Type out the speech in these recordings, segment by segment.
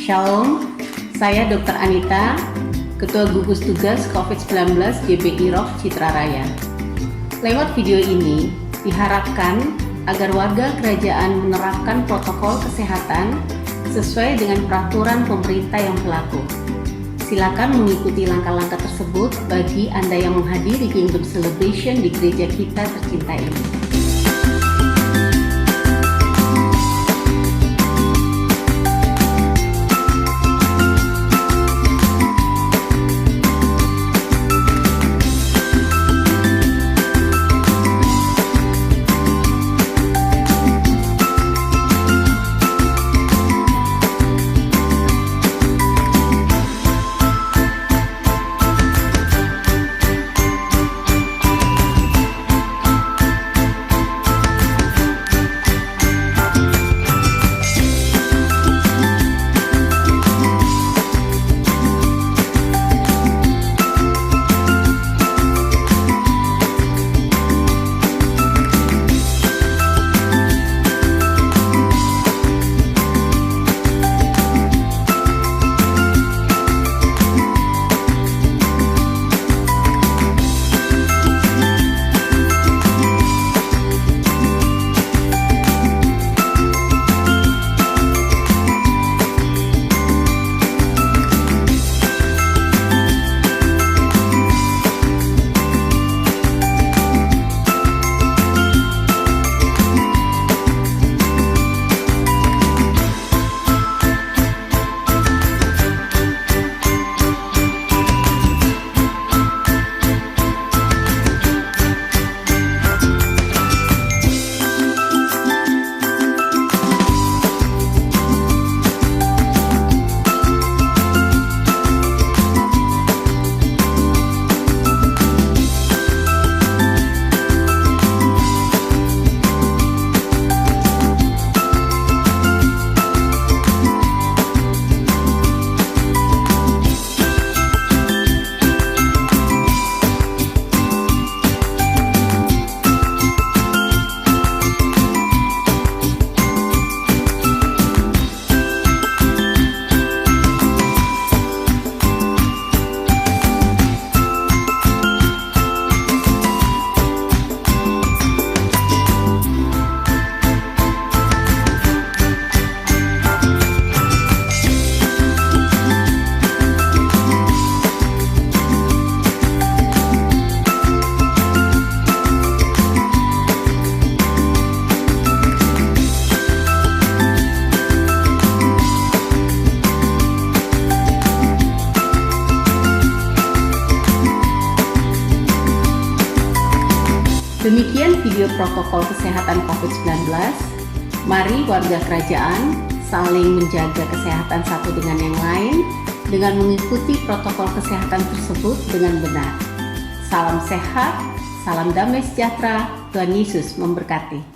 Shalom, saya Dr. Anita, Ketua Gugus Tugas COVID-19 GBI ROK Citra Raya. Lewat video ini, diharapkan agar warga kerajaan menerapkan protokol kesehatan sesuai dengan peraturan pemerintah yang berlaku. Silakan mengikuti langkah-langkah tersebut bagi Anda yang menghadiri Kingdom Celebration di gereja kita tercinta ini. Demikian video protokol kesehatan COVID-19. Mari warga kerajaan saling menjaga kesehatan satu dengan yang lain dengan mengikuti protokol kesehatan tersebut dengan benar. Salam sehat, salam damai sejahtera, Tuhan Yesus memberkati.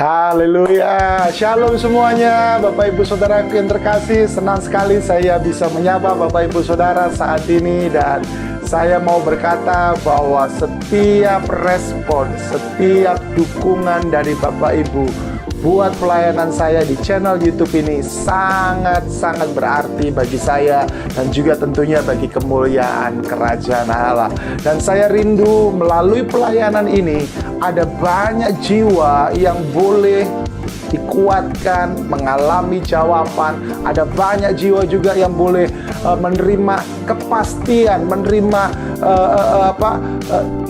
Haleluya, shalom semuanya Bapak Ibu Saudaraku yang terkasih. Senang sekali saya bisa menyapa Bapak Ibu Saudara saat ini. Dan saya mau berkata bahwa setiap respon, setiap dukungan dari Bapak Ibu buat pelayanan saya di channel YouTube ini sangat-sangat berarti bagi saya dan juga tentunya bagi kemuliaan kerajaan Allah. Dan saya rindu melalui pelayanan ini ada banyak jiwa yang boleh dikuatkan, mengalami jawaban. Ada banyak jiwa juga yang boleh menerima kepastian, menerima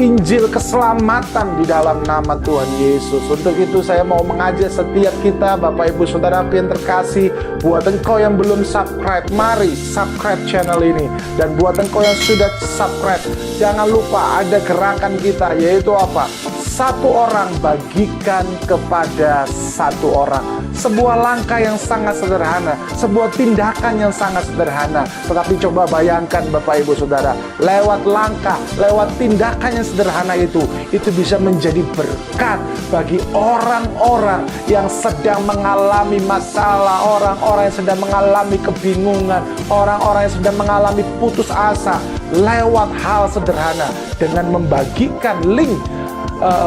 Injil keselamatan di dalam nama Tuhan Yesus. Untuk itu saya mau mengajak setiap kita, Bapak Ibu Saudara yang terkasih, buat engkau yang belum subscribe, mari subscribe channel ini. Dan buat engkau yang sudah subscribe, jangan lupa ada gerakan kita, yaitu apa? Satu orang bagikan kepada satu orang. Sebuah langkah yang sangat sederhana, sebuah tindakan yang sangat sederhana. Tetapi coba bayangkan Bapak Ibu Saudara, lewat langkah, lewat tindakan yang sederhana itu bisa menjadi berkat bagi orang-orang yang sedang mengalami masalah, orang-orang yang sedang mengalami kebingungan, orang-orang yang sedang mengalami putus asa. Lewat hal sederhana, dengan membagikan link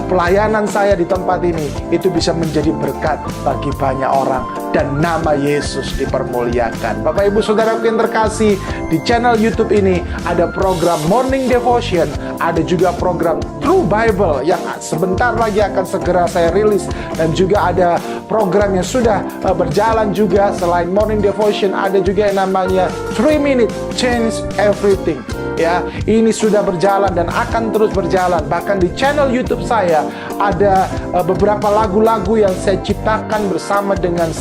pelayanan saya di tempat ini, itu bisa menjadi berkat bagi banyak orang dan nama Yesus dipermuliakan. Bapak Ibu Saudara yang terkasih, di channel YouTube ini ada program Morning Devotion, ada juga program True Bible yang sebentar lagi akan segera saya rilis, dan juga ada program yang sudah berjalan juga. Selain Morning Devotion, ada juga yang namanya 3 Minute Change Everything. Ya, ini sudah berjalan dan akan terus berjalan. Bahkan di channel YouTube saya ada beberapa lagu-lagu yang saya ciptakan bersama dengan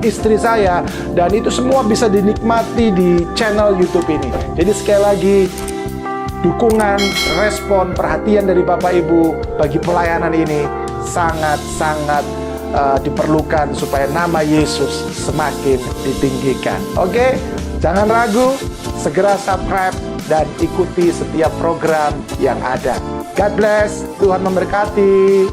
istri saya, dan itu semua bisa dinikmati di channel YouTube ini. Jadi sekali lagi, dukungan, respon, perhatian dari Bapak Ibu bagi pelayanan ini sangat-sangat diperlukan supaya nama Yesus semakin ditinggikan. Oke, jangan ragu, segera subscribe dan ikuti setiap program yang ada. God bless, Tuhan memberkati.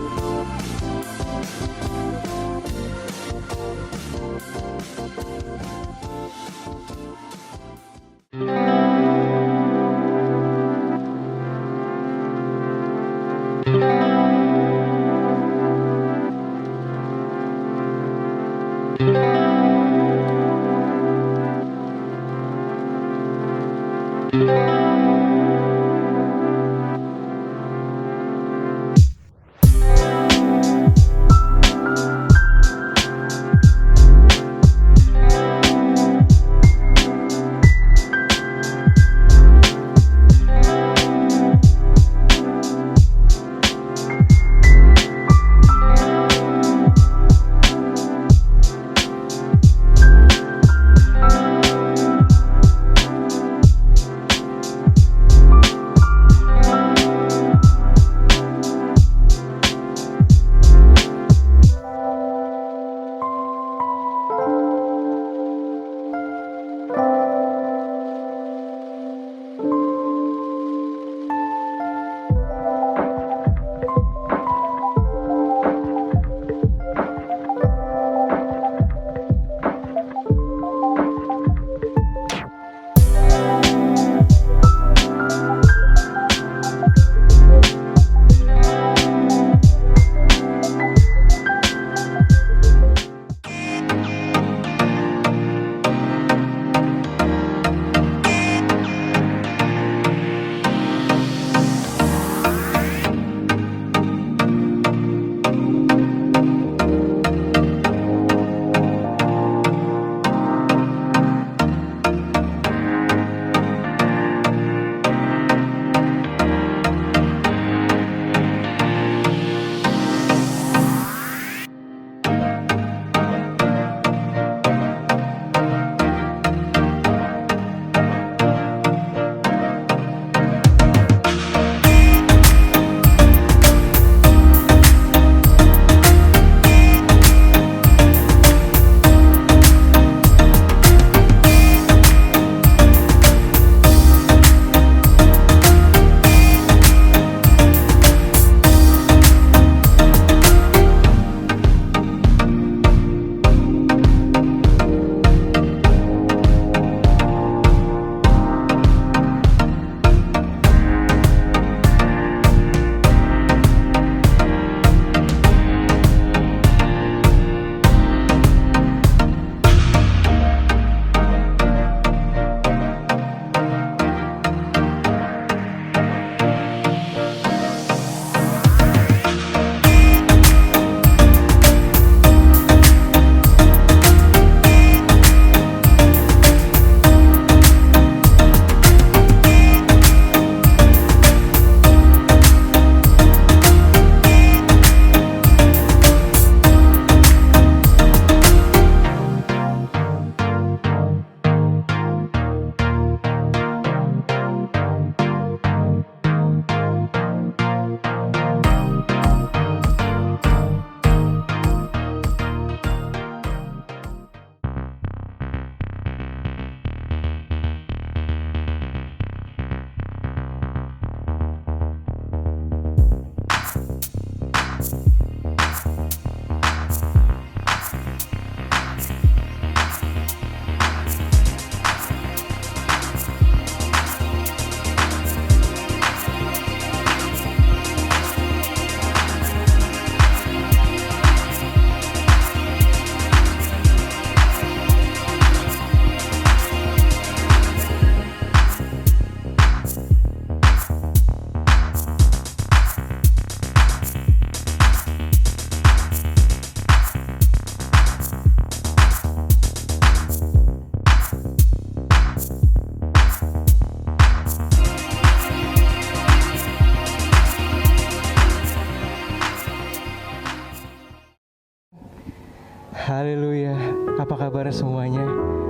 Haleluya. Apa kabar semuanya?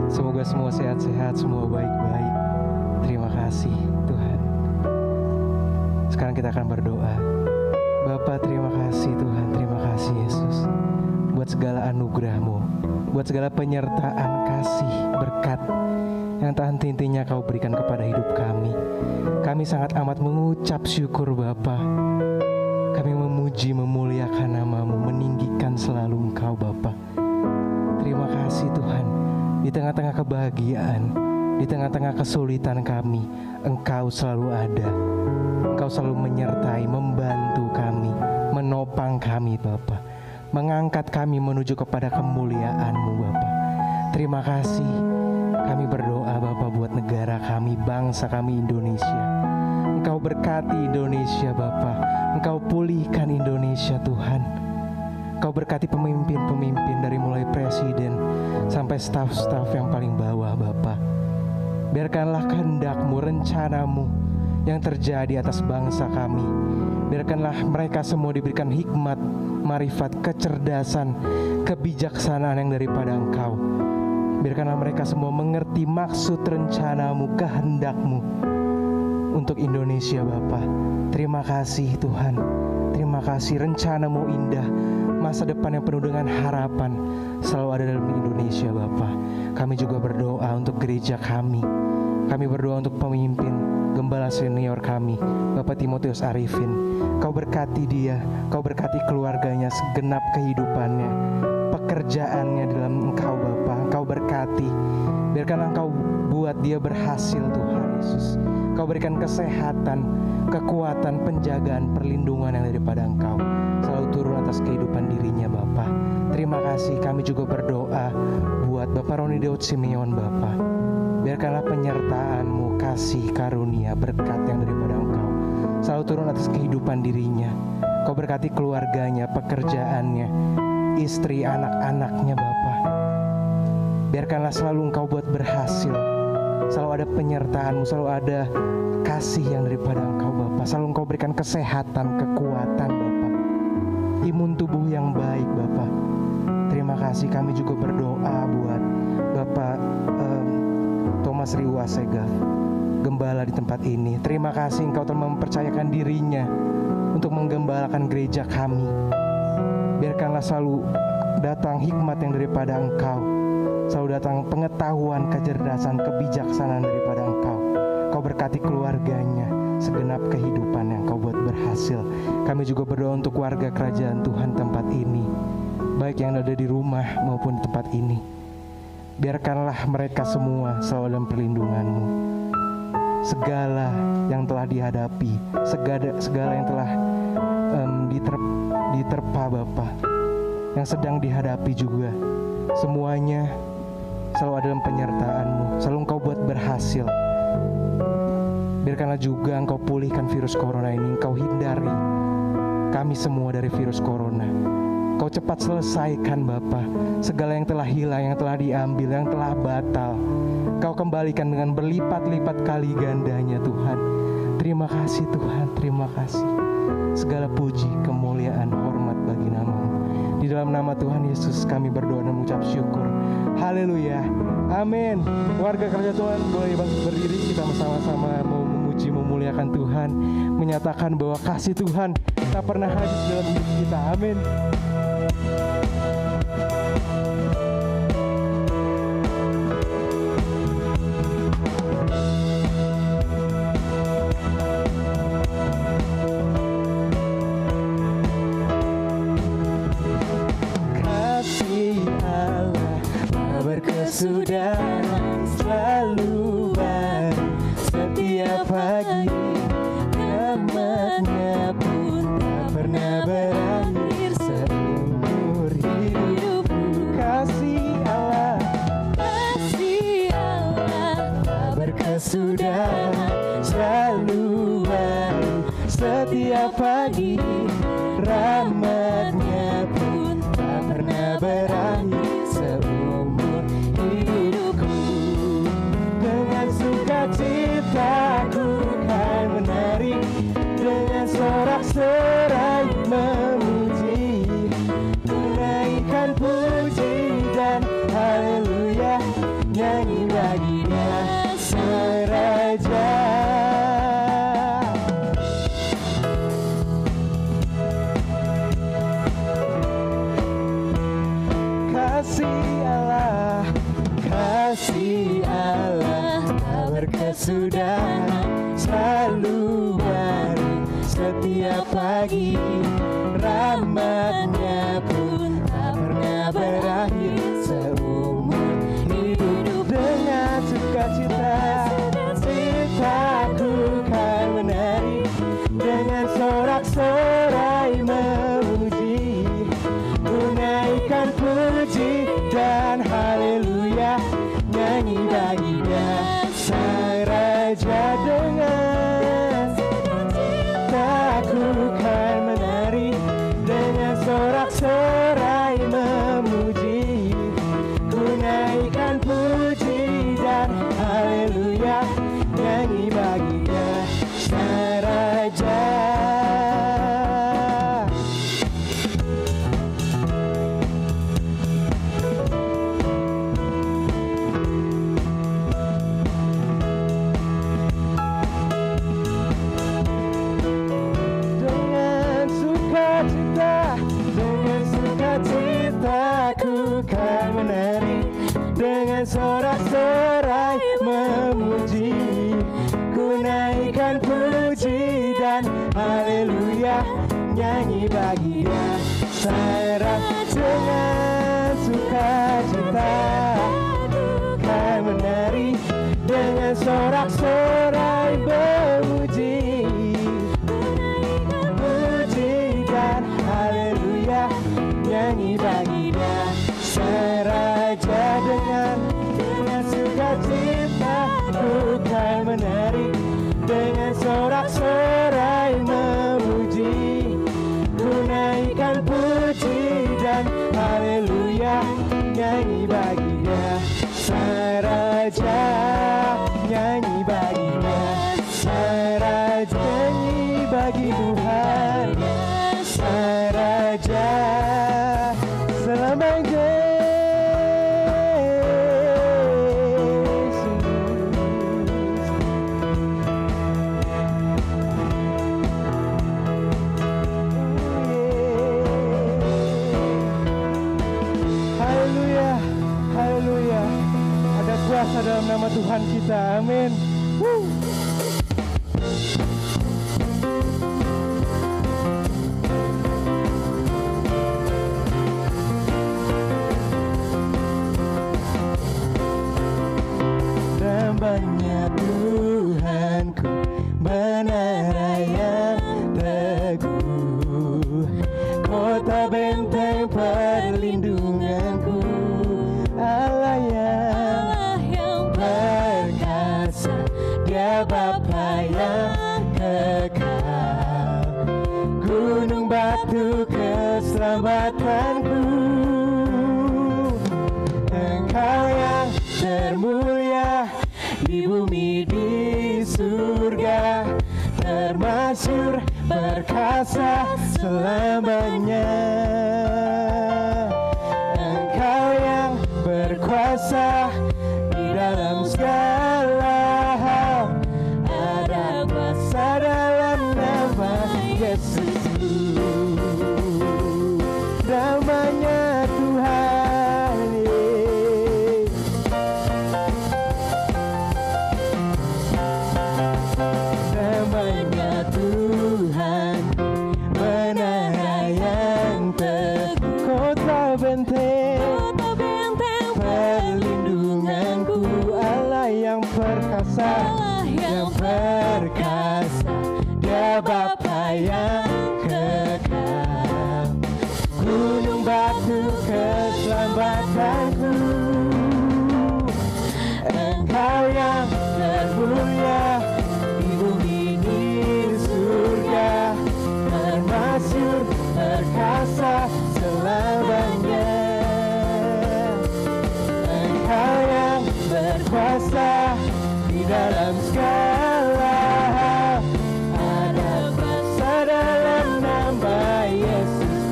Semoga semua sehat-sehat, semua baik-baik. Terima kasih Tuhan. Sekarang kita akan berdoa. Bapa, terima kasih Tuhan, terima kasih Yesus, buat segala anugerah-Mu, buat segala penyertaan, kasih, berkat yang tak henti-hentinya Kau berikan kepada hidup kami. Kami sangat amat mengucap syukur Bapa. Kami memuji, memuliakan nama-Mu, meninggikan selalu Engkau Bapa. Terima kasih Tuhan. Di tengah-tengah kebahagiaan, di tengah-tengah kesulitan kami, Engkau selalu ada. Engkau selalu menyertai, membantu kami, menopang kami Bapa, mengangkat kami menuju kepada kemuliaan-Mu Bapa. Terima kasih. Kami berdoa Bapa buat negara kami, bangsa kami Indonesia. Engkau berkati Indonesia Bapa. Engkau pulihkan Indonesia Tuhan. Kau berkati pemimpin-pemimpin dari mulai presiden sampai staf-staf yang paling bawah Bapa. Biarkanlah kehendak-Mu, rencana-Mu yang terjadi atas bangsa kami. Biarkanlah mereka semua diberikan hikmat, marifat, kecerdasan, kebijaksanaan yang daripada Engkau. Biarkanlah mereka semua mengerti maksud rencana-Mu, kehendak-Mu untuk Indonesia Bapa. Terima kasih Tuhan. Terima kasih, rencana-Mu indah, masa depan yang penuh dengan harapan selalu ada dalam Indonesia Bapa. Kami juga berdoa untuk gereja kami. Kami berdoa untuk pemimpin, gembala senior kami, Bapak Timotius Arifin. Kau berkati dia, Kau berkati keluarganya, segenap kehidupannya, pekerjaannya dalam Engkau Bapa. Engkau berkati. Biarkanlah Engkau buat dia berhasil Tuhan Yesus. Kau berikan kesehatan, kekuatan, penjagaan, perlindungan yang daripada Engkau selalu turun atas kehidupan dirinya Bapa. Terima kasih. Kami juga berdoa buat Bapak Roni Daud Simeon Bapa. Biarkanlah penyertaan-Mu, kasih, karunia, berkat yang daripada Engkau selalu turun atas kehidupan dirinya. Kau berkati keluarganya, pekerjaannya, istri, anak-anaknya Bapa. Biarkanlah selalu Engkau buat berhasil. Selalu ada penyertaan-Mu, selalu ada kasih yang daripada Engkau Bapa. Selalu Engkau berikan kesehatan, kekuatan Bapa, imun tubuh yang baik Bapa. Terima kasih. Kami juga berdoa buat Bapak Thomas Riwasega, gembala di tempat ini. Terima kasih Engkau telah mempercayakan dirinya untuk menggembalakan gereja kami. Biarkanlah selalu datang hikmat yang daripada Engkau, selalu datang pengetahuan, kecerdasan, kebijaksanaan daripada Engkau. Kau berkati keluarganya, segenap kehidupan yang Kau buat berhasil. Kami juga berdoa untuk warga kerajaan Tuhan tempat ini, baik yang ada di rumah maupun di tempat ini. Biarkanlah mereka semua selalu dalam perlindungan-Mu. Segala yang telah dihadapi, segala yang telah diterpa Bapa, yang sedang dihadapi juga, semuanya selalu ada dalam penyertaan-Mu. Selalu Engkau buat berhasil. Biarkanlah juga Engkau pulihkan virus corona ini. Engkau hindari kami semua dari virus corona. Kau cepat selesaikan Bapa segala yang telah hilang, yang telah diambil, yang telah batal. Kau kembalikan dengan berlipat-lipat kali gandanya Tuhan. Terima kasih Tuhan, terima kasih. Segala puji, kemuliaan, hormat bagi nama-Mu. Di dalam nama Tuhan Yesus kami berdoa dan mengucap syukur. Haleluya, amin. Warga kerja Tuhan boleh bangkit berdiri. Kita sama-sama mau memuji, memuliakan Tuhan, menyatakan bahwa kasih Tuhan tak pernah habis dalam hidup kita. Amin. Berkesudahan selalu baru setiap pagi, rahmat-Nya pun tak pernah berakhir seumur sudah selalu baru setiap pagi. Rahmat-Nya pun tak pernah berakhir seumur hidup. Dengan sukacita citaku kan menari, dengan sorak-sorai memuji, ku naikkan puji dan haleluya, nyanyi bagi Dia Sang Raja. Dengan citaku kan menari, dengan sorak-sorai memuji, ku naikkan puji dan haleluya, nyanyi bagi Dia Sang Raja. Ku kan menari, dengan sorak-sorai memuji, ku naikkan puji dan haleluya, nyanyi bagi Dia Sang Raja. Dengan sukacita kan menari, dengan sorak-sorai memuji, puji dan haleluya, nyanyi bagi Dia Sang Raja. Dengan sukacita ku kan menari, dengan sorak-sorai memuji, ku naikkan puji dan haleluya, nyanyi bagi Dia Sang Raja, nyanyi bagi Dia Sang Raja, nyanyi bagi Tuhan Sang Raja selamanya. Haleluya, haleluya. Ada kuasa dalam nama Tuhan kita. Amin. Dambanya Tuhanku, menara yang teguh, kota benteng perlindunganku, Allah yang perkasa, Dia Bapa yang kekal, gunung batu keselamatanku. Engkau yang termulia di bumi di surga, termasyhur perkasa selamanya. Engkau yang berkuasa di dalam segala hal, ada kuasa dalam nama Yesus. Namanya Tuhan, namanya Tuhan, menara yang teguh, kota benteng perlindunganku, Allah yang perkasa, yang perkasa, Dia Bapa yang kekal, gunung batu keselamatanku. Engkau yang termulia di bumi di surga, termasyhur perkasa selamanya. Engkau yang berkuasa di dalam segala hal, ada kuasa dalam nama Yesus.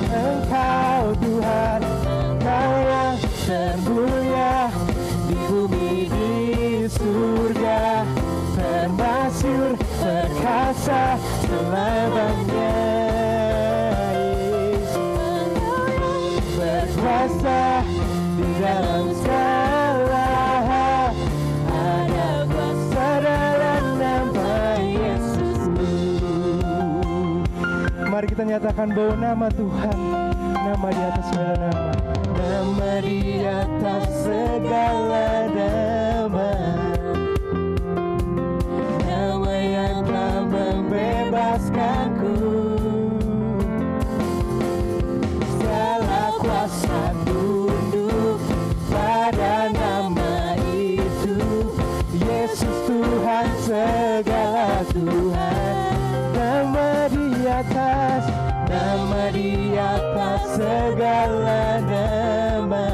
Engkau Tuhan, Engkau yang termulia di bumi di surga, termasyhur perkasa selamanya. Berkuasa di dalam segala hal, ada kuasa kita nyatakan bahwa nama Tuhan, nama di atas segala nama. Nama di atas segala nama, nama yang telah membebaskanku. Segala kuasa tunduk pada nama itu. Yesus Tuhan, segala Tuhan. Nama di atas segala nama,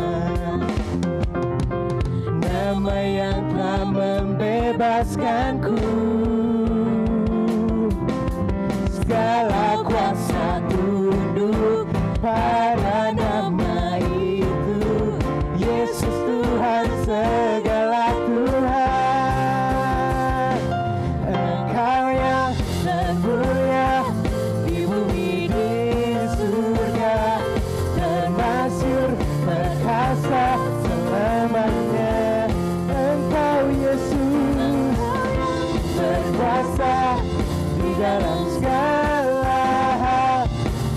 nama yang telah membebaskanku. Segala kuasa tunduk pada nama itu. Yesus Tuhan, segala Tuhan. Engkau yang termulia di bumi di surga, termasyhur perkasa selamanya. Engkau Yesus berkuasa di dalam segala hal.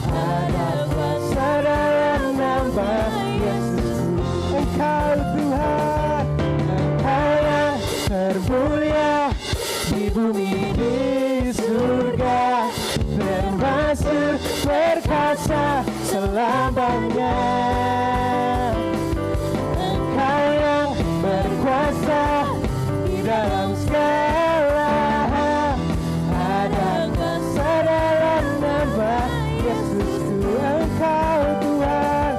Ada kuasa dalam nama Yesus. Engkau Tuhan, Engkau yang termulia di bumi di surga, termasyhur perkasa selamanya. Engkau yang berkuasa di dalam segala hal. Ada kuasa dalam nama Yesusku. Engkau Tuhan,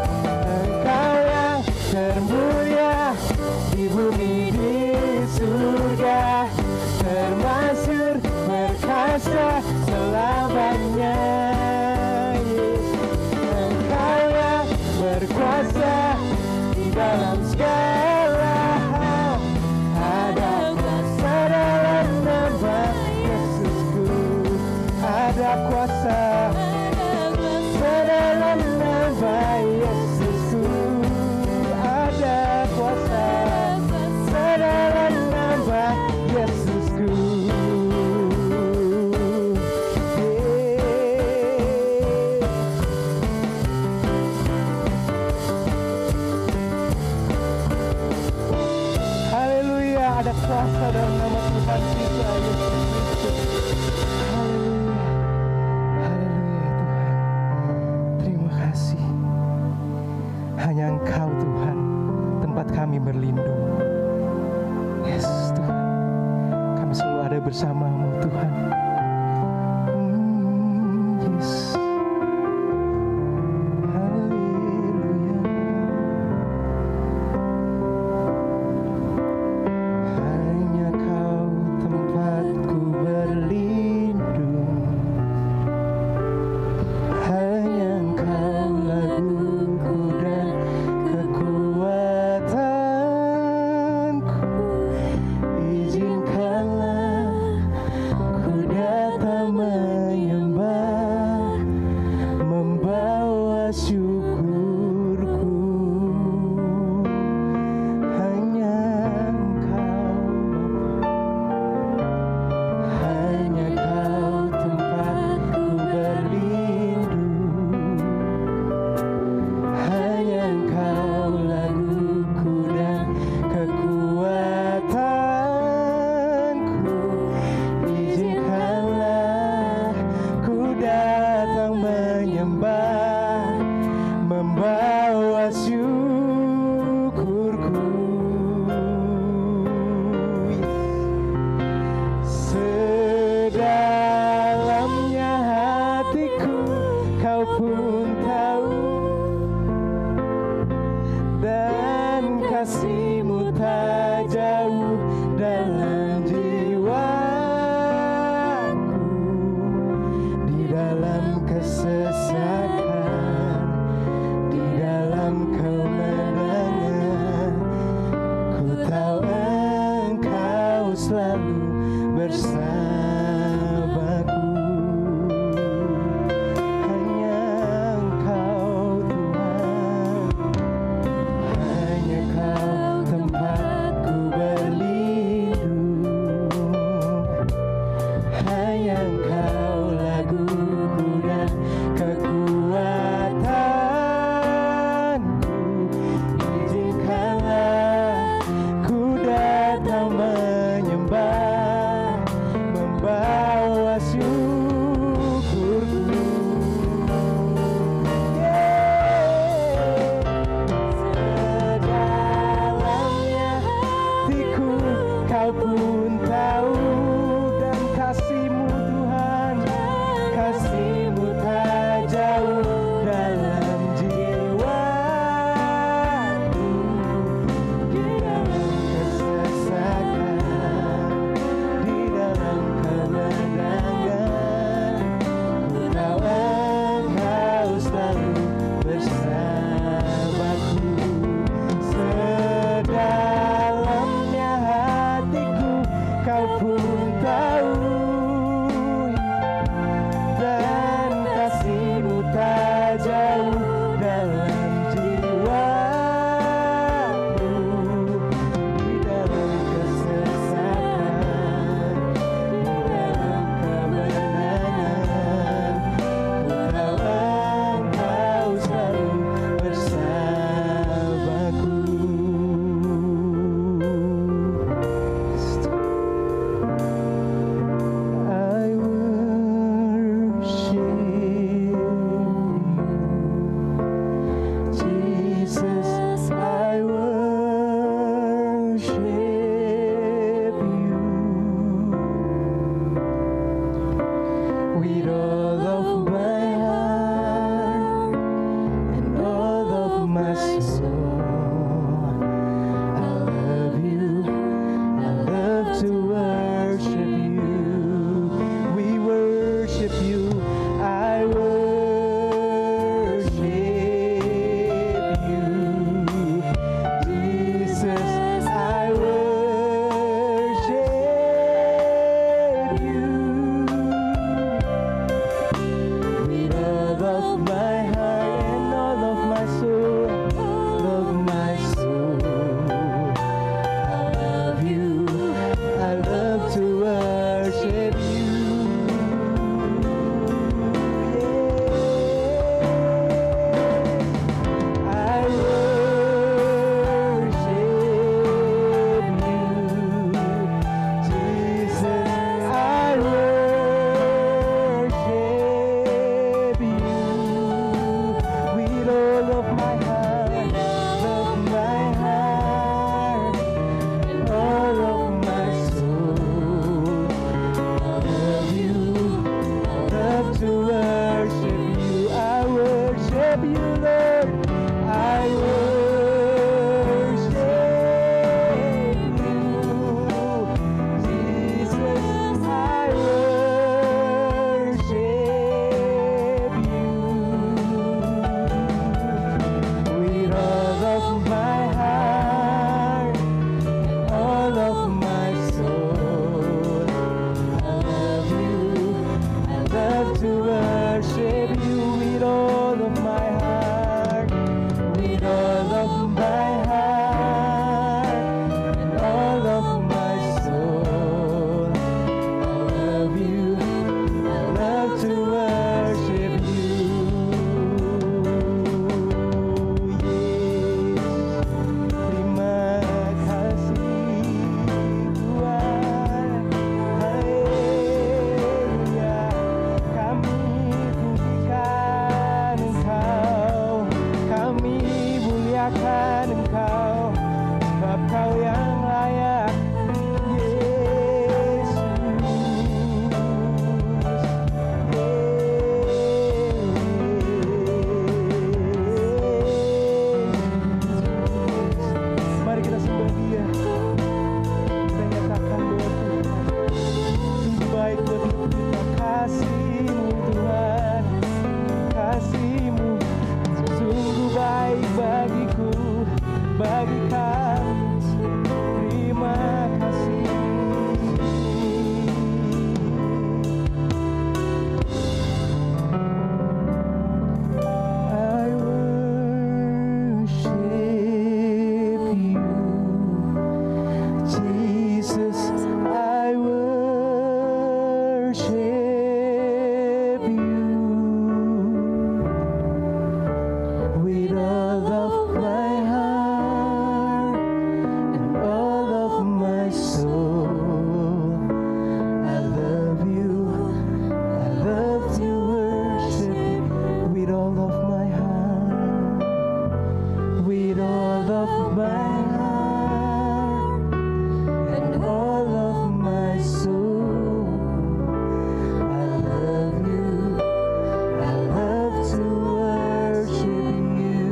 Engkau yang termulia di bumi di surga, termasyhur perkasa selamanya. Engkau yang berkuasa di dalam segala hal. Ada kuasa dalam nama Yesusku. Ada kuasa dalam nama Yesusku. Ada kuasa dalam nama Yesusku. Haleluya, ada kuasa dalam nama Tuhan kita Yesus Kristus. Haleluya, haleluya Tuhan. Terima kasih. Hanya Engkau Tuhan, tempat kami berlindung. Yes Tuhan, kami selalu ada bersamamu Tuhan. Yes. Haleluya. Hanya Kau tempatku berlindung. Hanya Engkau laguku dan kekuatanku. Izinkanlah ku datang menyembah, membawa syukurku. Hanya Engkau Bapa, hanya Kau tempatku berlindung. Hanya Engkau laguku dan kekuatanku. Izinkanlah ku datang menyembah, worship you, Lord. I worship you, Jesus. I worship you with all of my heart, all of my soul. I love you. I love to worship you with all of my heart, with all of my heart, and all of my soul. I love you. I love to worship you. Yes, terima kasih Tuhan. Haleluya. Kami pujikan Engkau, kami muliakan Engkau, sebab Kau yang layak, Yesus. Mari kita sembah Dia. Kita nyatakan bahwa Tuhan sungguh baik buat hidup kita. Kasih-Mu Tuhan, kasih-Mu sungguh baik bagiku, bagi kami. Terima kasih. I worship you, Jesus. I worship you with all of my heart and all of my soul. I love you. I love to worship with all of my heart, with all of my heart and all of my soul. I love you. I love to worship you.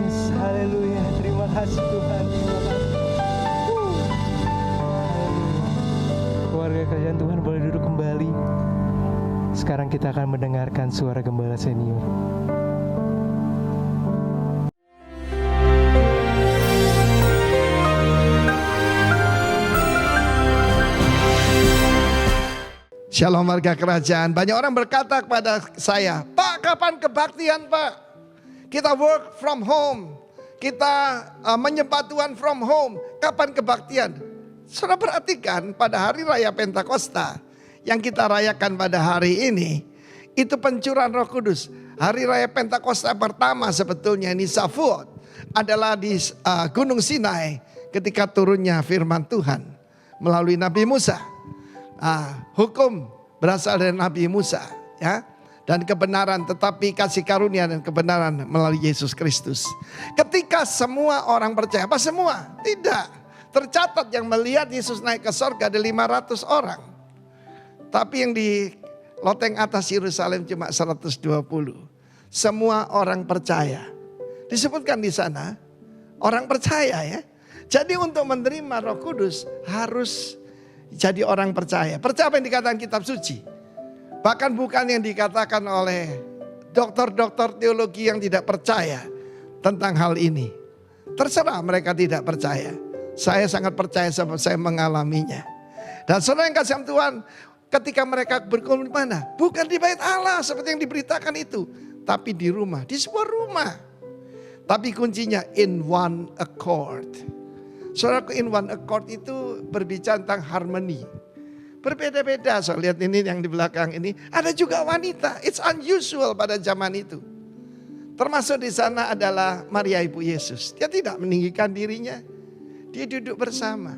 Yes, haleluya. Terima kasih Tuhan. Terima kasih. Keluarga kerajaan Tuhan boleh duduk kembali. Sekarang kita akan mendengarkan suara gembala senior. Shalom warga kerajaan. Banyak orang berkata kepada saya, Pak, kapan kebaktian, Pak? Kita work from home. Kita menyembah Tuhan from home. Kapan kebaktian? Saudara perhatikan pada hari raya Pentakosta yang kita rayakan pada hari ini, itu pencurahan Roh Kudus. Hari raya Pentakosta pertama sebetulnya ini Shavuot adalah di Gunung Sinai ketika turunnya firman Tuhan melalui Nabi Musa. Hukum berasal dari Nabi Musa, ya, dan kebenaran, tetapi kasih karunia dan kebenaran melalui Yesus Kristus. Ketika semua orang percaya, apa semua? Tidak. Tercatat yang melihat Yesus naik ke sorga ada 500 orang. Tapi yang di loteng atas Yerusalem cuma 120. Semua orang percaya. Disebutkan di sana orang percaya, ya. Jadi untuk menerima Roh Kudus harus jadi orang percaya. Percaya apa yang dikatakan kitab suci. Bahkan bukan yang dikatakan oleh dokter-dokter teologi yang tidak percaya tentang hal ini. Terserah mereka tidak percaya. Saya sangat percaya sebab saya mengalaminya. Dan saudara yang kasih Tuhan, ketika mereka berkumpul di mana? Bukan di bait Allah seperti yang diberitakan itu. Tapi di rumah, di sebuah rumah. Tapi kuncinya in one accord. Saudara, in one accord itu berbicara tentang harmoni. Berbeda-beda, so lihat ini yang di belakang ini. Ada juga wanita, it's unusual pada zaman itu. Termasuk di sana adalah Maria Ibu Yesus. Dia tidak meninggikan dirinya, dia duduk bersama.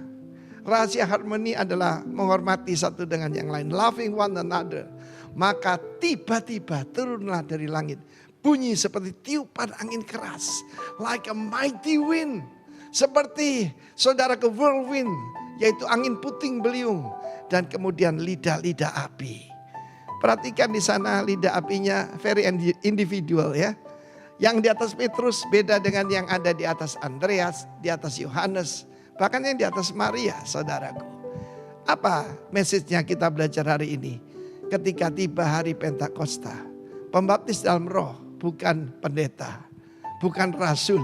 Rahasia harmoni adalah menghormati satu dengan yang lain, loving one another. Maka tiba-tiba turunlah dari langit bunyi seperti tiupan angin keras, like a mighty wind. Seperti saudara ke whirlwind, yaitu angin puting beliung. Dan kemudian lidah-lidah api. Perhatikan di sana lidah apinya very individual ya. Yang di atas Petrus beda dengan yang ada di atas Andreas, di atas Yohanes, bahkan yang di atas Maria, saudaraku. Apa message-nya kita belajar hari ini? Ketika tiba hari Pentakosta, pembaptis dalam roh bukan pendeta, bukan rasul,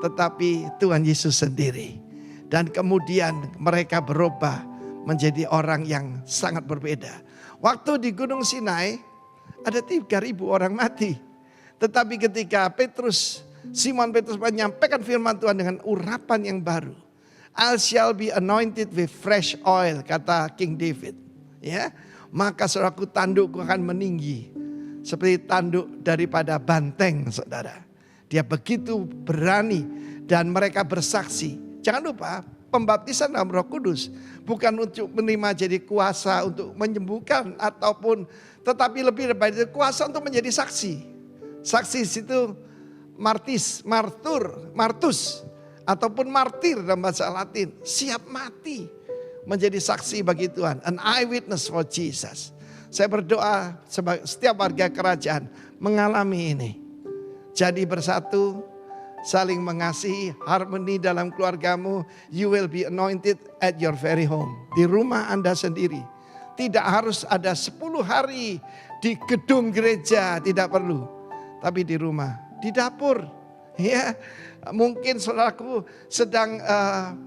tetapi Tuhan Yesus sendiri. Dan kemudian mereka berubah menjadi orang yang sangat berbeda. Waktu di Gunung Sinai ada 3.000 orang mati. Tetapi ketika Simon Petrus menyampaikan firman Tuhan dengan urapan yang baru. I shall be anointed with fresh oil, kata King David. Ya, maka saudaraku, tandukku akan meninggi seperti tanduk daripada banteng, saudara. Dia begitu berani dan mereka bersaksi. Jangan lupa, pembaptisan dalam Roh Kudus bukan untuk menerima jadi kuasa untuk menyembuhkan ataupun, tetapi lebih daripada itu kuasa untuk menjadi saksi. Saksi situ martus ataupun martir dalam bahasa Latin, siap mati menjadi saksi bagi Tuhan, an eyewitness for Jesus. Saya berdoa setiap warga kerajaan mengalami ini. Jadi bersatu, saling mengasihi, harmoni dalam keluargamu. You will be anointed at your very home. Di rumah Anda sendiri. Tidak harus ada 10 hari di gedung gereja, tidak perlu. Tapi di rumah, di dapur. Ya, mungkin saudaraku sedang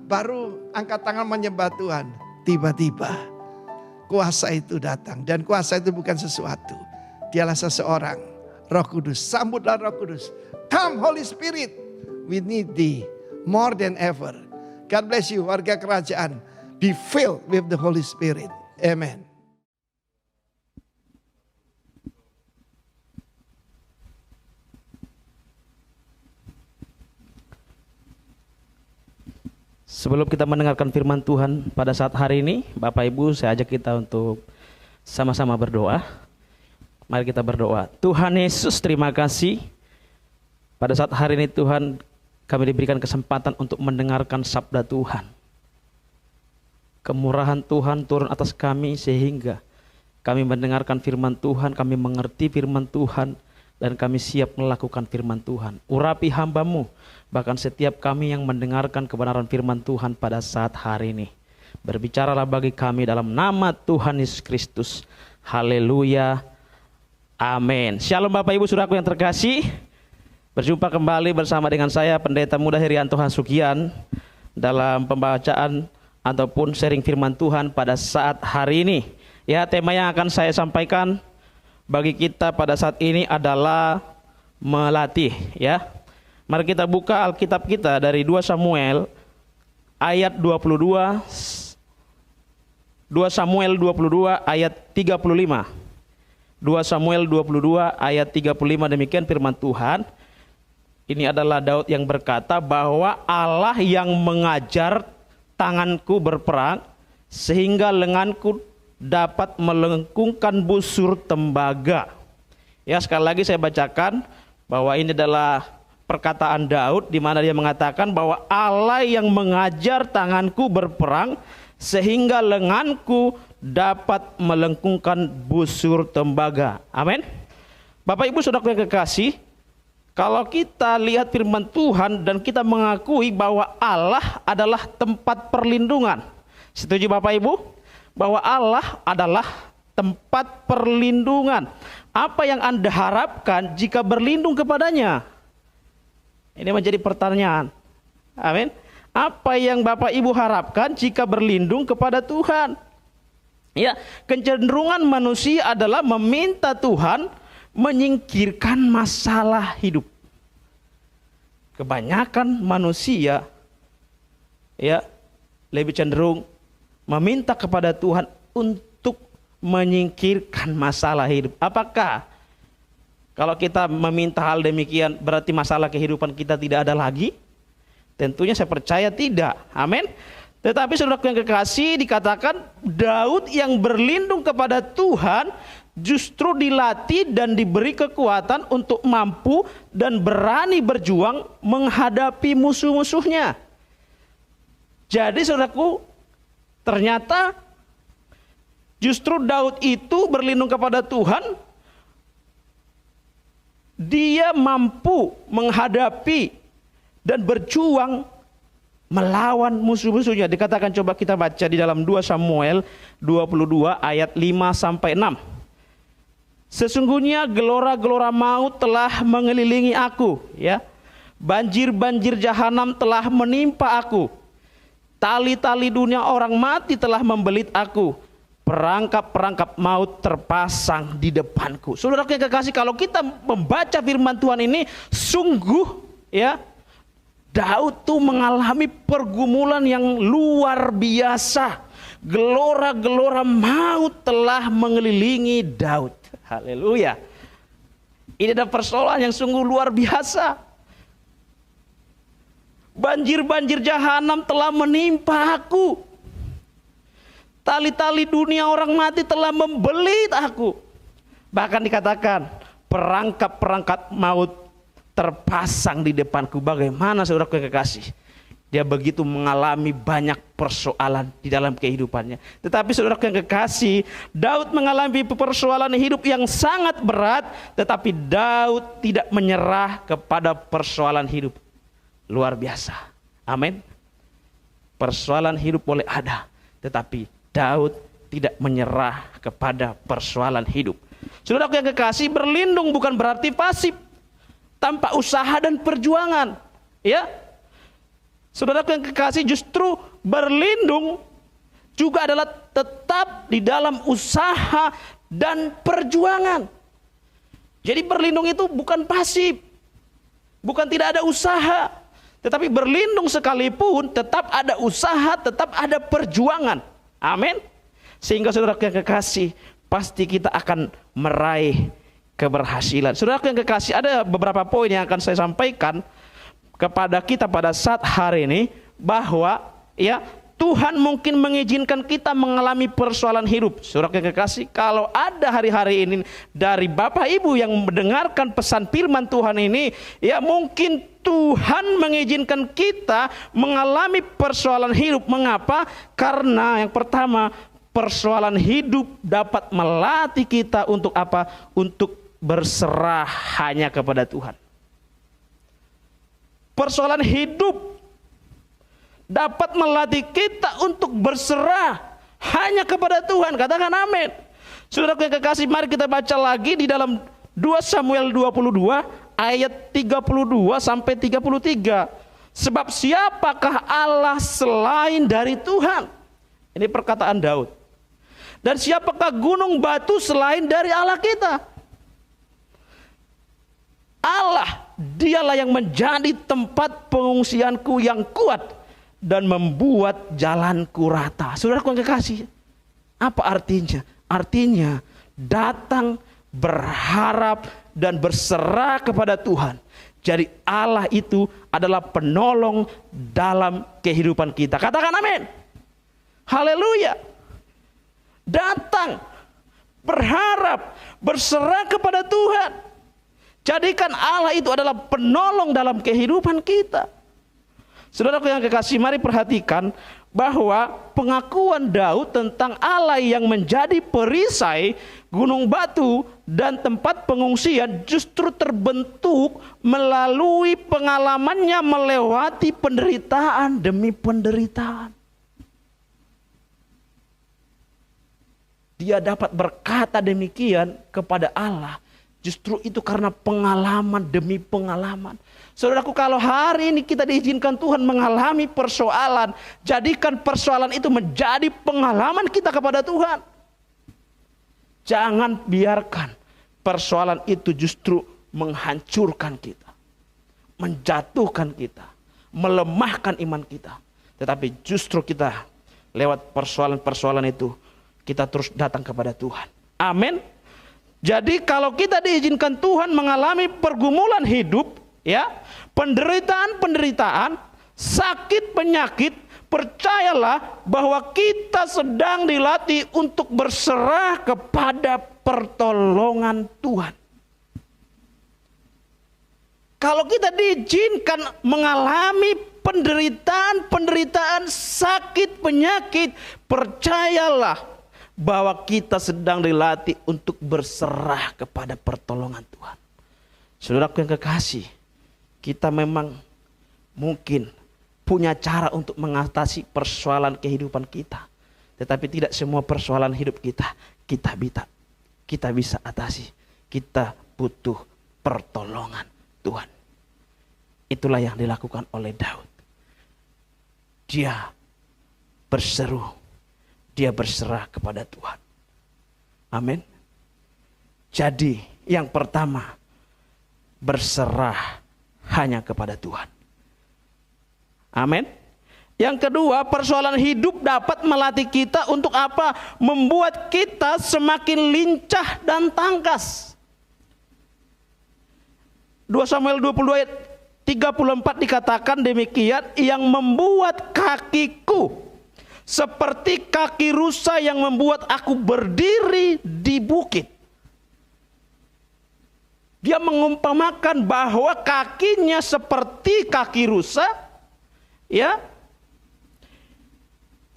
baru angkat tangan menyembah Tuhan. Tiba-tiba kuasa itu datang. Dan kuasa itu bukan sesuatu. Dialah seseorang. Roh Kudus, sambutlah Roh Kudus. Come Holy Spirit. We need thee more than ever. God bless you, warga kerajaan. Be filled with the Holy Spirit. Amen. Sebelum kita mendengarkan firman Tuhan pada saat hari ini, Bapak Ibu, saya ajak kita untuk sama-sama berdoa. Mari kita berdoa. Tuhan Yesus, terima kasih. Pada saat hari ini Tuhan, kami diberikan kesempatan untuk mendengarkan sabda Tuhan. Kemurahan Tuhan turun atas kami sehingga kami mendengarkan firman Tuhan, kami mengerti firman Tuhan, dan kami siap melakukan firman Tuhan. Urapi hamba-Mu, bahkan setiap kami yang mendengarkan kebenaran firman Tuhan pada saat hari ini. Berbicaralah bagi kami dalam nama Tuhan Yesus Kristus. Haleluya. Amin. Shalom Bapak Ibu Saudaraku yang terkasih. Berjumpa kembali bersama dengan saya Pendeta Muda Herianto Hasugian dalam pembacaan ataupun sharing firman Tuhan pada saat hari ini. Ya, tema yang akan saya sampaikan bagi kita pada saat ini adalah melatih, ya. Mari kita buka Alkitab kita dari 2 Samuel ayat 22. 2 Samuel 22 ayat 35. 2 Samuel 22 ayat 35, demikian firman Tuhan. Ini adalah Daud yang berkata bahwa Allah yang mengajar tanganku berperang sehingga lenganku dapat melengkungkan busur tembaga. Ya, sekali lagi saya bacakan bahwa ini adalah perkataan Daud di mana dia mengatakan bahwa Allah yang mengajar tanganku berperang sehingga lenganku dapat melengkungkan busur tembaga. Amin. Bapak Ibu Saudara yang kekasih, kalau kita lihat firman Tuhan dan kita mengakui bahwa Allah adalah tempat perlindungan. Setuju Bapak Ibu? Bahwa Allah adalah tempat perlindungan. Apa yang Anda harapkan jika berlindung kepadanya? Ini menjadi pertanyaan. Amin. Apa yang Bapak Ibu harapkan jika berlindung kepada Tuhan? Ya, kecenderungan manusia adalah meminta Tuhan menyingkirkan masalah hidup. Kebanyakan manusia ya lebih cenderung meminta kepada Tuhan untuk menyingkirkan masalah hidup. Apakah kalau kita meminta hal demikian berarti masalah kehidupan kita tidak ada lagi? Tentunya saya percaya tidak. Amin. Tetapi saudaraku yang kekasih, dikatakan Daud yang berlindung kepada Tuhan justru dilatih dan diberi kekuatan untuk mampu dan berani berjuang menghadapi musuh-musuhnya. Jadi saudaraku, ternyata Justru Daud itu berlindung kepada Tuhan. Dia mampu menghadapi dan berjuang melawan musuh-musuhnya. Dikatakan, coba kita baca di dalam 2 Samuel 22 ayat 5 sampai 6. Sesungguhnya gelora-gelora maut telah mengelilingi aku, ya. Banjir-banjir jahanam telah menimpa aku. Tali-tali dunia orang mati telah membelit aku. Perangkap-perangkap maut terpasang di depanku. Saudara yang kekasih, kalau kita membaca firman Tuhan ini, sungguh ya, Daud tuh mengalami pergumulan yang luar biasa. Gelora-gelora maut telah mengelilingi Daud. Haleluya. Ini ada persoalan yang sungguh luar biasa. Banjir-banjir jahanam telah menimpa aku. Tali-tali dunia orang mati telah membelit aku. Bahkan dikatakan, perangkap-perangkap maut terpasang di depanku. Bagaimana saudara kekasih? Dia begitu mengalami banyak persoalan di dalam kehidupannya. Tetapi saudara yang kekasih, Daud mengalami persoalan hidup yang sangat berat. Tetapi Daud tidak menyerah kepada persoalan hidup. Luar biasa. Amin. Persoalan hidup boleh ada, tetapi Daud tidak menyerah kepada persoalan hidup. Saudara yang kekasih, berlindung bukan berarti pasif, tanpa usaha dan perjuangan. Ya, saudara yang kekasih, justru berlindung juga adalah tetap di dalam usaha dan perjuangan. Jadi berlindung itu bukan pasif, bukan tidak ada usaha, tetapi berlindung sekalipun tetap ada usaha, tetap ada perjuangan. Amin. Sehingga saudara yang kekasih, pasti kita akan meraih keberhasilan. Saudara yang kekasih, ada beberapa poin yang akan saya sampaikan kepada kita pada saat hari ini, bahwa ya, Tuhan mungkin mengizinkan kita mengalami persoalan hidup. Saudara yang kekasih, kalau ada hari-hari ini dari Bapak Ibu yang mendengarkan pesan firman Tuhan ini, ya mungkin Tuhan mengizinkan kita mengalami persoalan hidup. Mengapa? Karena yang pertama, persoalan hidup dapat melatih kita untuk apa? Untuk berserah hanya kepada Tuhan. Persoalan hidup dapat melatih kita untuk berserah hanya kepada Tuhan. Katakan amin. Saudara yang kekasih, mari kita baca lagi di dalam 2 Samuel 22 ayat 32 sampai 33. Sebab siapakah Allah selain dari Tuhan? Ini perkataan Daud. Dan siapakah gunung batu selain dari Allah kita? Allah, dialah yang menjadi tempat pengungsianku yang kuat dan membuat jalanku rata. Saudara yang kekasih, apa artinya? Artinya datang, berharap, dan berserah kepada Tuhan. Jadi Allah itu adalah penolong dalam kehidupan kita. Katakan amin. Haleluya. Datang, berharap, berserah kepada Tuhan. Jadikan Allah itu adalah penolong dalam kehidupan kita. Saudaraku yang kekasih, mari perhatikan bahwa pengakuan Daud tentang Allah yang menjadi perisai, gunung batu, dan tempat pengungsian justru terbentuk melalui pengalamannya melewati penderitaan demi penderitaan. Dia dapat berkata demikian kepada Allah, justru itu karena pengalaman demi pengalaman. Saudaraku, kalau hari ini kita diizinkan Tuhan mengalami persoalan, jadikan persoalan itu menjadi pengalaman kita kepada Tuhan. Jangan biarkan persoalan itu justru menghancurkan kita, menjatuhkan kita, melemahkan iman kita. Tetapi justru kita lewat persoalan-persoalan itu, kita terus datang kepada Tuhan. Amin. Jadi kalau kita diizinkan Tuhan mengalami pergumulan hidup, ya, penderitaan-penderitaan, sakit penyakit, percayalah bahwa kita sedang dilatih untuk berserah kepada pertolongan Tuhan. Kalau kita diizinkan mengalami penderitaan, sakit, penyakit, percayalah bahwa kita sedang dilatih untuk berserah kepada pertolongan Tuhan. Saudaraku yang kekasih, kita memang mungkin punya cara untuk mengatasi persoalan kehidupan kita. Tetapi tidak semua persoalan hidup kita bisa atasi. Kita butuh pertolongan Tuhan. Itulah yang dilakukan oleh Daud. Dia berseru, dia berserah kepada Tuhan. Amin. Jadi yang pertama, berserah hanya kepada Tuhan. Amin. Yang kedua, persoalan hidup dapat melatih kita untuk apa? Membuat kita semakin lincah dan tangkas. 2 Samuel 22 ayat 34 dikatakan demikian, yang membuat kakiku seperti kaki rusa yang membuat aku berdiri di bukit. Dia mengumpamakan bahwa kakinya seperti kaki rusa, ya,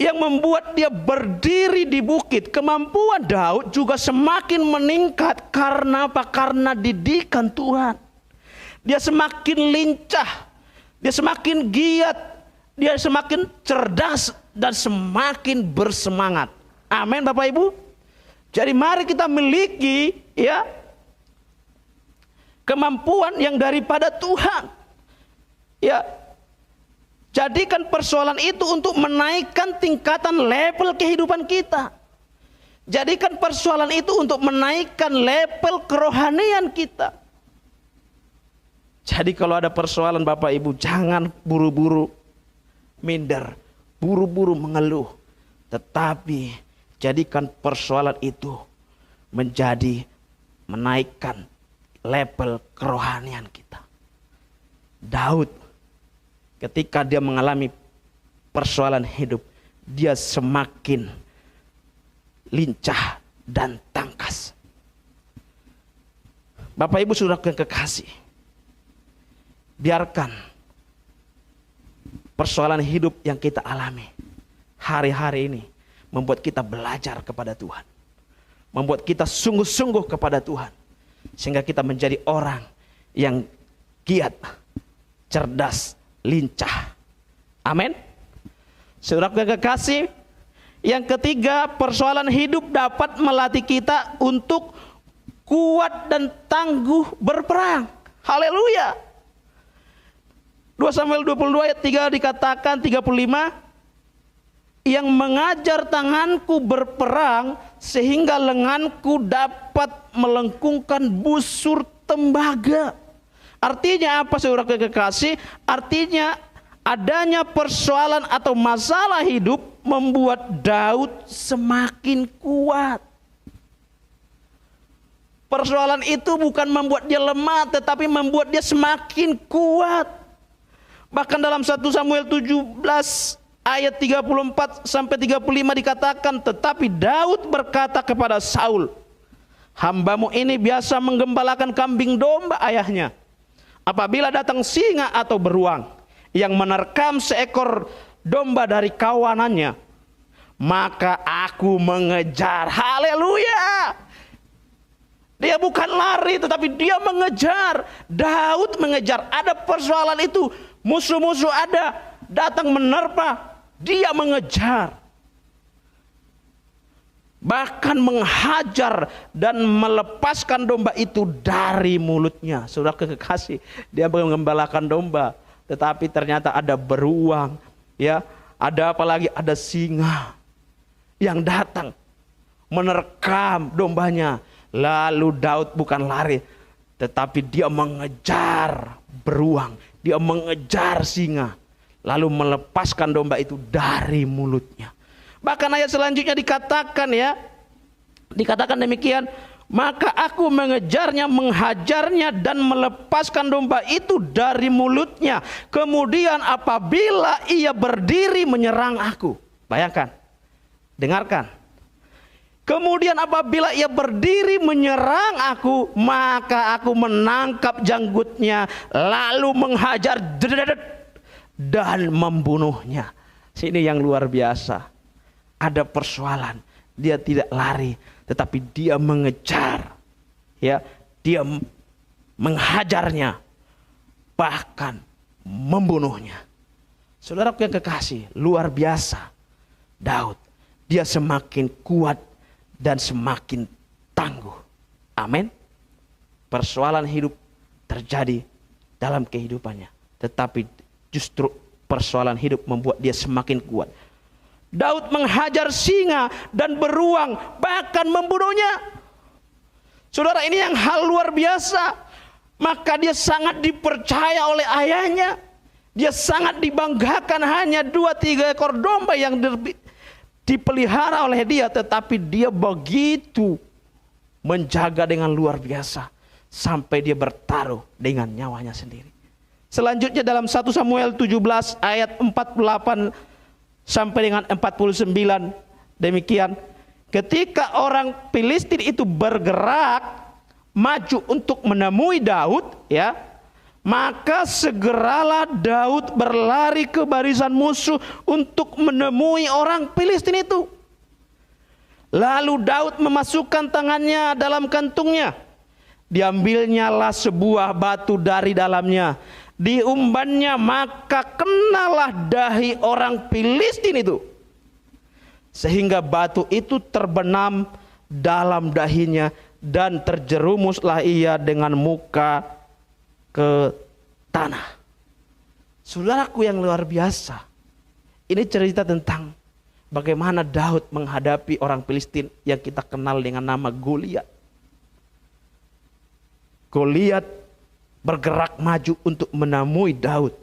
yang membuat dia berdiri di bukit. Kemampuan Daud juga semakin meningkat karena apa? Karena didikan Tuhan. Dia semakin lincah, dia semakin giat, dia semakin cerdas dan semakin bersemangat. Amin Bapak Ibu. Jadi mari kita miliki, ya, kemampuan yang daripada Tuhan. Ya, jadikan persoalan itu untuk menaikkan tingkatan level kehidupan kita. Jadikan persoalan itu untuk menaikkan level kerohanian kita. Jadi kalau ada persoalan Bapak Ibu, jangan buru-buru minder, buru-buru mengeluh. Tetapi jadikan persoalan itu menjadi menaikkan level kerohanian kita. Daud ketika dia mengalami persoalan hidup, dia semakin lincah dan tangkas. Bapak Ibu saudara yang kekasih, biarkan persoalan hidup yang kita alami hari-hari ini membuat kita belajar kepada Tuhan. Membuat kita sungguh-sungguh kepada Tuhan. Sehingga kita menjadi orang yang giat, cerdas, lincah. Amin. Saudara yang kekasih, yang ketiga, persoalan hidup dapat melatih kita untuk kuat dan tangguh berperang. Haleluya. 2 Samuel 22 ayat 3 dikatakan 35, yang mengajar tanganku berperang sehingga lenganku dapat melengkungkan busur tembaga. Artinya apa saudara kekasih? Artinya adanya persoalan atau masalah hidup membuat Daud semakin kuat. Persoalan itu bukan membuat dia lemah, tetapi membuat dia semakin kuat. Bahkan dalam 1 Samuel 17 ayat 34 sampai 35 dikatakan, tetapi Daud berkata kepada Saul, hambamu ini biasa menggembalakan kambing domba ayahnya. Apabila datang singa atau beruang yang menerkam seekor domba dari kawanannya, maka aku mengejar. Haleluya. Dia bukan lari, tetapi dia mengejar. Daud mengejar. Ada persoalan itu, musuh-musuh ada, datang menerpa, dia mengejar. Bahkan menghajar dan melepaskan domba itu dari mulutnya. Saudara kekasih, dia mengembalakan domba, tetapi ternyata ada beruang, ya, ada apalagi ada singa yang datang menerkam dombanya. Lalu Daud bukan lari, tetapi dia mengejar beruang, dia mengejar singa, lalu melepaskan domba itu dari mulutnya. Bahkan ayat selanjutnya dikatakan, ya, dikatakan demikian, maka aku mengejarnya, menghajarnya dan melepaskan domba itu dari mulutnya. Kemudian apabila ia berdiri menyerang aku, bayangkan, dengarkan. Kemudian apabila ia berdiri menyerang aku, maka aku menangkap janggutnya, lalu menghajar dan membunuhnya. Sini yang luar biasa. Ada persoalan, dia tidak lari, tetapi dia mengejar. Ya, dia menghajarnya, bahkan membunuhnya. Saudaraku yang kekasih, luar biasa Daud. Dia semakin kuat dan semakin tangguh. Amin. Persoalan hidup terjadi dalam kehidupannya, tetapi justru persoalan hidup membuat dia semakin kuat. Daud menghajar singa dan beruang, bahkan membunuhnya. Saudara, ini yang hal luar biasa. Maka dia sangat dipercaya oleh ayahnya. Dia sangat dibanggakan, hanya 2-3 ekor domba yang dipelihara oleh dia. Tetapi dia begitu menjaga dengan luar biasa, sampai dia bertaruh dengan nyawanya sendiri. Selanjutnya dalam 1 Samuel 17 ayat 48 sampai dengan 49, demikian. Ketika orang Filistin itu bergerak maju untuk menemui Daud, ya, maka segeralah Daud berlari ke barisan musuh untuk menemui orang Filistin itu. Lalu Daud memasukkan tangannya dalam kantungnya. Diambilnyalah sebuah batu dari dalamnya, diumbannya, maka kenalah dahi orang Filistin itu, sehingga batu itu terbenam dalam dahinya, dan terjerumuslah ia dengan muka ke tanah. Saudaraku yang luar biasa, ini cerita tentang bagaimana Daud menghadapi orang Filistin yang kita kenal dengan nama Goliat. Goliat bergerak maju untuk menemui Daud.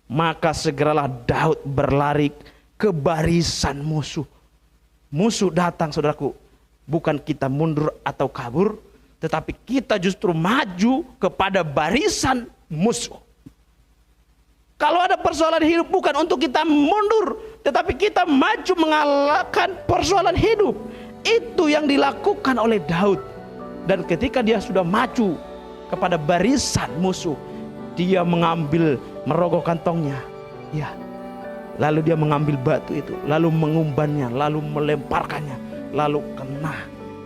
Maka segeralah Daud berlari ke barisan musuh. Musuh datang, saudaraku, bukan kita mundur atau kabur, tetapi kita justru maju kepada barisan musuh. Kalau ada persoalan hidup, bukan untuk kita mundur, tetapi kita maju mengalahkan persoalan hidup. Itu yang dilakukan oleh Daud. Dan ketika dia sudah maju kepada barisan musuh, dia mengambil merogoh kantongnya, ya. Lalu dia mengambil batu itu, lalu mengumbannya, lalu melemparkannya, lalu kena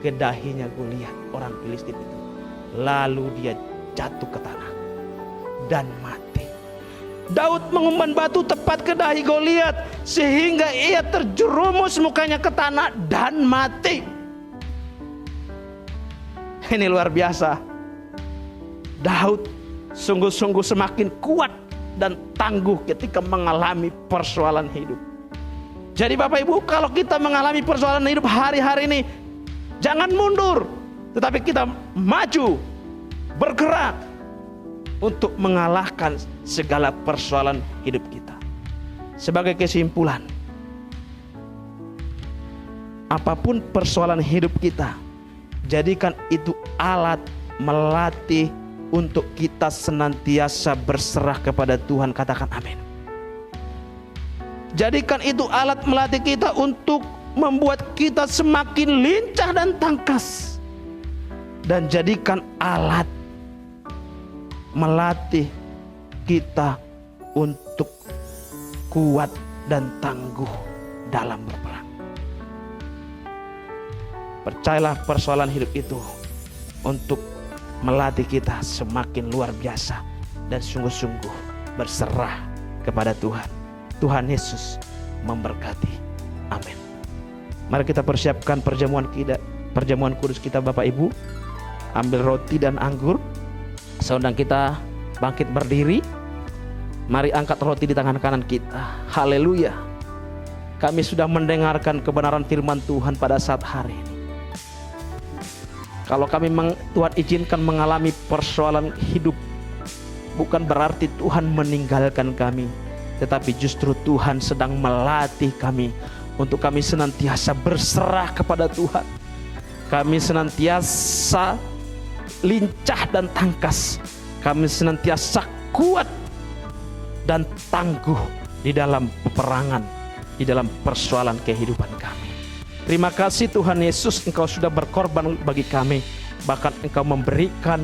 ke dahinya Goliat, orang Filistin itu. Lalu dia jatuh ke tanah dan mati. Daud mengumban batu tepat ke dahi Goliat, sehingga ia terjerumus mukanya ke tanah dan mati. Ini luar biasa. Daud sungguh-sungguh semakin kuat dan tangguh ketika mengalami persoalan hidup. Jadi Bapak Ibu, kalau kita mengalami persoalan hidup hari-hari ini, jangan mundur, tetapi kita maju, bergerak untuk mengalahkan segala persoalan hidup kita. Sebagai kesimpulan, apapun persoalan hidup kita, jadikan itu alat melatih untuk kita senantiasa berserah kepada Tuhan. Katakan amin. Jadikan itu alat melatih kita untuk membuat kita semakin lincah dan tangkas. Dan jadikan alat melatih kita untuk kuat dan tangguh dalam berperang. Percayalah, persoalan hidup itu untuk melatih kita semakin luar biasa dan sungguh-sungguh berserah kepada Tuhan. Tuhan Yesus memberkati. Amin. Mari kita persiapkan perjamuan kudus kita, Bapak Ibu. Ambil roti dan anggur. Saudara kita bangkit berdiri. Mari angkat roti di tangan kanan kita. Haleluya. Kami sudah mendengarkan kebenaran firman Tuhan pada saat hari ini. Kalau kami Tuhan izinkan mengalami persoalan hidup, bukan berarti Tuhan meninggalkan kami, tetapi justru Tuhan sedang melatih kami untuk kami senantiasa berserah kepada Tuhan. Kami senantiasa lincah dan tangkas. Kami senantiasa kuat dan tangguh di dalam peperangan, di dalam persoalan kehidupan kami. Terima kasih Tuhan Yesus, Engkau sudah berkorban bagi kami. Bahkan Engkau memberikan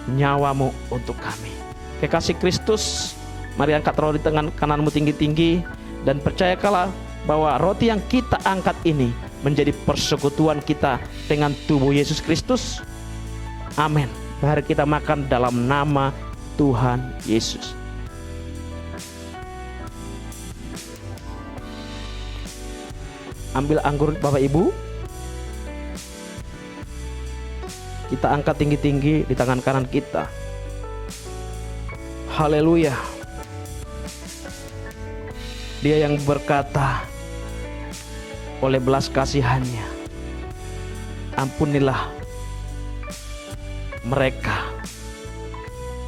nyawamu untuk kami. Kekasih Kristus, mari angkat roti tangan kananmu tinggi-tinggi. Dan percayakanlah bahwa roti yang kita angkat ini menjadi persekutuan kita dengan tubuh Yesus Kristus. Amin. Mari kita makan dalam nama Tuhan Yesus. Ambil anggur Bapak Ibu. Kita angkat tinggi-tinggi di tangan kanan kita. Haleluya. Dia yang berkata oleh belas kasihannya, ampunilah mereka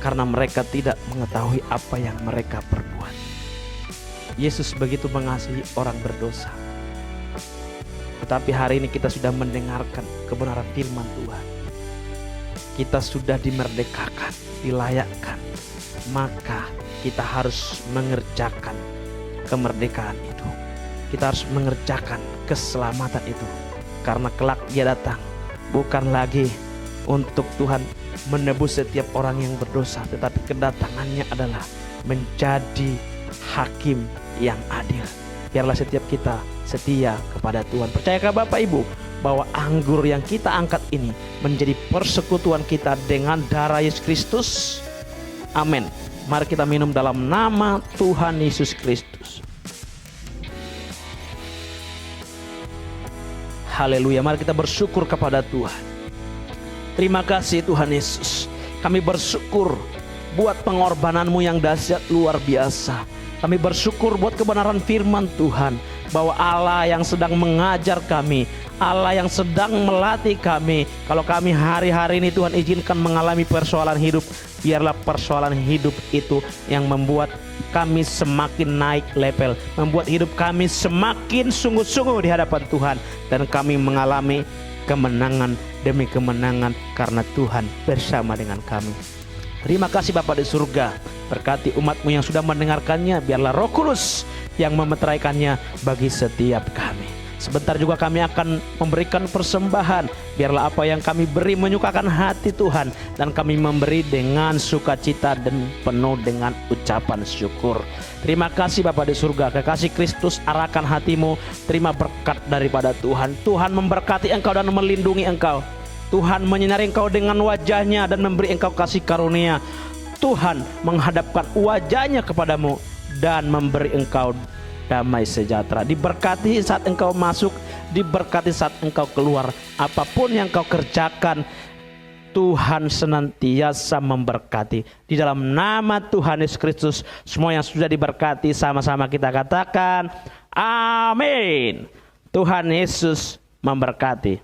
karena mereka tidak mengetahui apa yang mereka perbuat. Yesus begitu mengasihi orang berdosa. Tetapi hari ini kita sudah mendengarkan kebenaran firman Tuhan. Kita sudah dimerdekakan, dilayakkan. Maka kita harus mengerjakan kemerdekaan itu. Kita harus mengerjakan keselamatan itu. Karena kelak dia datang bukan lagi untuk Tuhan menebus setiap orang yang berdosa, tetapi kedatangannya adalah menjadi hakim yang adil. Biarlah setiap kita setia kepada Tuhan. Percayakah Bapak Ibu bahwa anggur yang kita angkat ini menjadi persekutuan kita dengan darah Yesus Kristus? Amin. Mari kita minum dalam nama Tuhan Yesus Kristus. Haleluya. Mari kita bersyukur kepada Tuhan. Terima kasih Tuhan Yesus. Kami bersyukur buat pengorbananmu yang dahsyat luar biasa. Kami bersyukur buat kebenaran firman Tuhan, bahwa Allah yang sedang mengajar kami, Allah yang sedang melatih kami. Kalau kami hari-hari ini Tuhan izinkan mengalami persoalan hidup, biarlah persoalan hidup itu yang membuat kami semakin naik level, membuat hidup kami semakin sungguh-sungguh di hadapan Tuhan, dan kami mengalami kemenangan demi kemenangan karena Tuhan bersama dengan kami. Terima kasih Bapa di surga, berkati umat-Mu yang sudah mendengarkannya, biarlah Roh Kudus yang memeteraikannya bagi setiap kami. Sebentar juga kami akan memberikan persembahan, biarlah apa yang kami beri menyukakan hati Tuhan, dan kami memberi dengan sukacita dan penuh dengan ucapan syukur. Terima kasih Bapa di surga, kekasih Kristus arahkan hatimu, terima berkat daripada Tuhan. Tuhan memberkati engkau dan melindungi engkau. Tuhan menyinari engkau dengan wajahnya dan memberi engkau kasih karunia. Tuhan menghadapkan wajahnya kepadamu dan memberi engkau damai sejahtera. Diberkati saat engkau masuk, diberkati saat engkau keluar. Apapun yang kau kerjakan, Tuhan senantiasa memberkati. Di dalam nama Tuhan Yesus Kristus, semua yang sudah diberkati sama-sama kita katakan amin. Tuhan Yesus memberkati.